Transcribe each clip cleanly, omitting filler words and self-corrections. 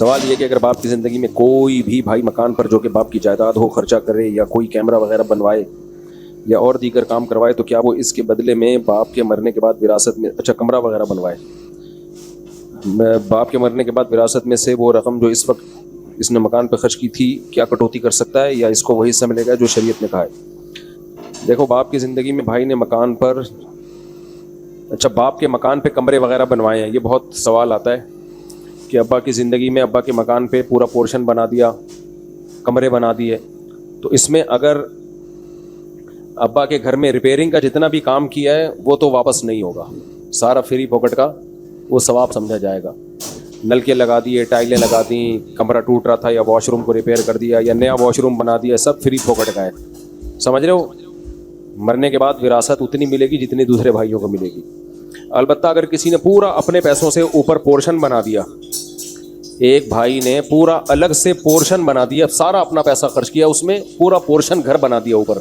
سوال یہ کہ اگر باپ کی زندگی میں کوئی بھی بھائی مکان پر جو کہ باپ کی جائیداد ہو خرچہ کرے یا کوئی کیمرہ وغیرہ بنوائے یا اور دیگر کام کروائے تو کیا وہ اس کے بدلے میں باپ کے مرنے کے بعد وراثت میں کمرہ وغیرہ بنوائے، باپ کے مرنے کے بعد وراثت میں سے وہ رقم جو اس وقت اس نے مکان پہ خرچ کی تھی کیا کٹوتی کر سکتا ہے یا اس کو وہی حصہ ملے گا جو شریعت نے کہا ہے؟ دیکھو، باپ کی زندگی میں بھائی نے مکان پر باپ کے مکان پہ کمرے وغیرہ بنوائے ہیں، یہ بہت سوال آتا ہے کہ ابا کی زندگی میں ابا کے مکان پہ پورا پورشن بنا دیا، کمرے بنا دیے، تو اس میں اگر ابا کے گھر میں ریپیئرنگ کا جتنا بھی کام کیا ہے وہ تو واپس نہیں ہوگا، سارا فری پاکٹ کا وہ ثواب سمجھا جائے گا۔ نلکے لگا دیے، ٹائلیں لگا دیں، کمرہ ٹوٹ رہا تھا یا واش روم کو ریپیئر کر دیا یا نیا واش روم بنا دیا، سب فری پاکٹ کا ہے، سمجھ رہے ہو؟ مرنے کے بعد وراثت اتنی ملے گی جتنی دوسرے بھائیوں کو ملے گی۔ البتہ اگر کسی نے پورا اپنے پیسوں سے اوپر پورشن بنا دیا، ایک بھائی نے پورا الگ سے پورشن بنا دیا، سارا اپنا پیسہ خرچ کیا اس میں، پورا پورشن گھر بنا دیا اوپر،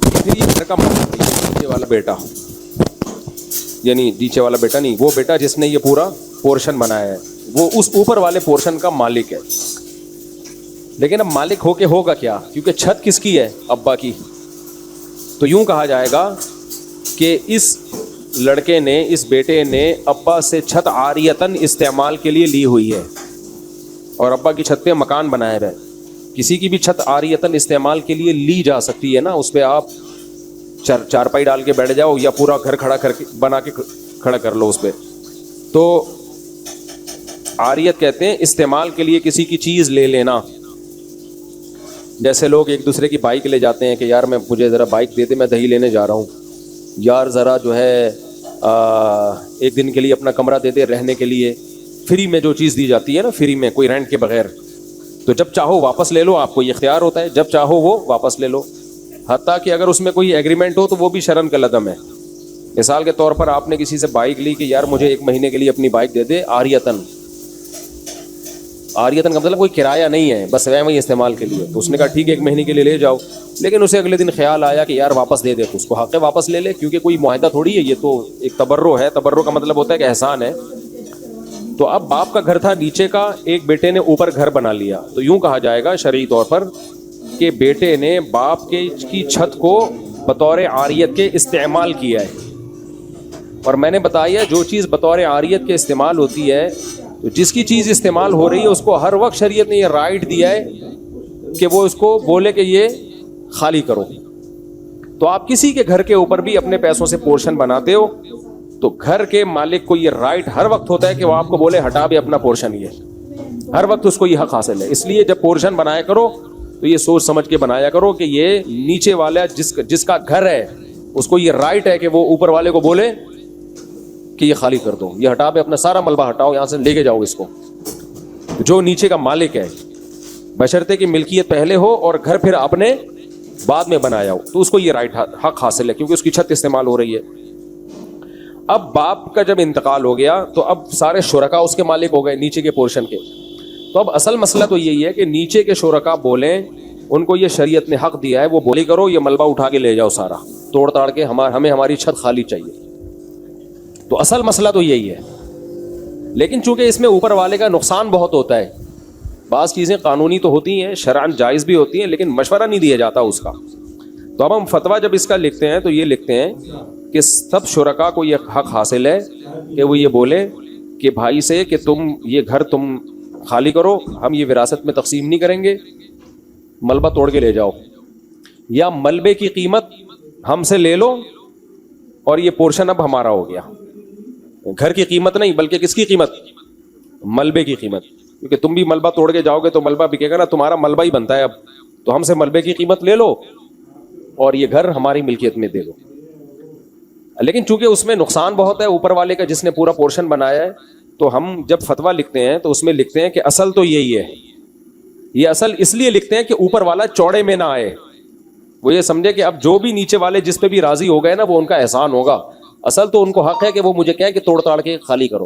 پھر یہ گھر کا نیچے والا بیٹا، یعنی نیچے والا بیٹا نہیں، وہ بیٹا جس نے یہ پورا پورشن بنایا ہے وہ اس اوپر والے پورشن کا مالک ہے۔ لیکن اب مالک ہو کے ہوگا کیا؟ کیونکہ چھت کس کی ہے؟ ابا کی۔ تو یوں کہا جائے گا کہ اس لڑکے نے، اس بیٹے نے ابا سے چھت عاریتاً استعمال کے لیے لی ہوئی ہے اور ابا کی چھت پہ مکان بنایا ہے۔ کسی کی بھی چھت عاریتاً استعمال کے لیے لی جا سکتی ہے نا، اس پہ آپ چارپائی ڈال کے بیٹھ جاؤ یا پورا گھر کھڑا کر کے بنا کے کھڑا کر لو اس پہ، تو عاریت کہتے ہیں استعمال کے لیے کسی کی چیز لے لینا۔ جیسے لوگ ایک دوسرے کی بائک لے جاتے ہیں کہ یار مجھے ذرا بائک دے دے، میں دہی لینے جا رہا ہوں، یار ذرا جو ہے ایک دن کے لیے اپنا کمرہ دے دے رہنے کے لیے، فری میں جو چیز دی جاتی ہے نا، فری میں، کوئی رینٹ کے بغیر، تو جب چاہو واپس لے لو، آپ کو یہ اختیار ہوتا ہے، جب چاہو وہ واپس لے لو، حتیٰ کہ اگر اس میں کوئی ایگریمنٹ ہو تو وہ بھی شرن کا لدم ہے۔ مثال کے طور پر آپ نے کسی سے بائک لی کہ یار مجھے 1 مہینے کے لیے اپنی بائک دے دے عاریتاً، عاریتاً کا مطلب کوئی کرایہ نہیں ہے، بس وہی استعمال کے لیے، تو اس نے کہا ٹھیک ہے 1 مہینے کے لیے لے جاؤ، لیکن اسے اگلے دن خیال آیا کہ یار واپس دے دے، تو اس کو حق ہے واپس لے لے، کیونکہ کوئی معاہدہ تھوڑی ہے، یہ تو ایک تبرع ہے، تبرع کا مطلب ہوتا ہے کہ احسان ہے۔ تو اب باپ کا گھر تھا نیچے کا، ایک بیٹے نے اوپر گھر بنا لیا، تو یوں کہا جائے گا شرعی طور پر کہ بیٹے نے باپ کی چھت کو بطور عاریت کے استعمال کیا ہے۔ اور میں نے بتایا جو چیز بطور عاریت کے استعمال ہوتی ہے، تو جس کی چیز استعمال ہو رہی ہے اس کو ہر وقت شریعت نے یہ رائٹ دیا ہے کہ وہ اس کو بولے کہ یہ خالی کرو۔ تو آپ کسی کے گھر کے اوپر بھی اپنے پیسوں سے پورشن بناتے ہو تو گھر کے مالک کو یہ رائٹ ہر وقت ہوتا ہے کہ وہ آپ کو بولے ہٹا بھی اپنا پورشن، یہ ہر وقت اس کو یہ حق حاصل ہے۔ اس لیے جب پورشن بنایا کرو تو یہ سوچ سمجھ کے بنایا کرو کہ یہ نیچے والا جس کا گھر ہے اس کو یہ رائٹ ہے کہ وہ اوپر والے کو بولے کہ یہ خالی کر دو، یہ ہٹا بھی اپنا سارا ملبہ ہٹاؤ، یہاں سے لے کے جاؤ اس کو، جو نیچے کا مالک ہے، بشرطے کہ ملکیت پہلے ہو اور گھر پھر آپ نے بعد میں بنایا ہو، تو اس کو یہ رائٹ حق حاصل ہے کیونکہ اس کی چھت استعمال ہو رہی ہے۔ اب باپ کا جب انتقال ہو گیا تو اب سارے شرکا اس کے مالک ہو گئے نیچے کے پورشن کے، تو اب اصل مسئلہ تو یہی ہے کہ نیچے کے شرکا بولیں، ان کو یہ شریعت نے حق دیا ہے، وہ بولی کرو یہ ملبہ اٹھا کے لے جاؤ سارا توڑ تاڑ کے، ہمیں ہماری چھت خالی چاہیے۔ تو اصل مسئلہ تو یہی ہے، لیکن چونکہ اس میں اوپر والے کا نقصان بہت ہوتا ہے، بعض چیزیں قانونی تو ہوتی ہیں، شرعاً جائز بھی ہوتی ہیں، لیکن مشورہ نہیں دیا جاتا اس کا۔ تو اب ہم فتویٰ جب اس کا لکھتے ہیں تو یہ لکھتے ہیں کہ سب شرکا کو یہ حق حاصل ہے کہ وہ یہ بولے کہ بھائی سے کہ تم یہ گھر تم خالی کرو، ہم یہ وراثت میں تقسیم نہیں کریں گے، ملبہ توڑ کے لے جاؤ، یا ملبے کی قیمت ہم سے لے لو اور یہ پورشن اب ہمارا ہو گیا۔ گھر کی قیمت نہیں بلکہ کس کی قیمت؟ ملبے کی قیمت، کیونکہ تم بھی ملبہ توڑ کے جاؤ گے تو ملبہ بکے گا نا، تمہارا ملبہ ہی بنتا ہے اب، تو ہم سے ملبے کی قیمت لے لو اور یہ گھر ہماری ملکیت میں دے دو۔ لیکن چونکہ اس میں نقصان بہت ہے اوپر والے کا جس نے پورا پورشن بنایا ہے، تو ہم جب فتویٰ لکھتے ہیں تو اس میں لکھتے ہیں کہ اصل تو یہی ہے، یہ اصل اس لیے لکھتے ہیں کہ اوپر والا چوڑے میں نہ آئے، وہ یہ سمجھے کہ اب جو بھی نیچے والے جس پہ بھی راضی ہو گئے نا وہ ان کا احسان ہوگا، اصل تو ان کو حق ہے کہ وہ مجھے کہیں کہ توڑ تاڑ کے خالی کرو۔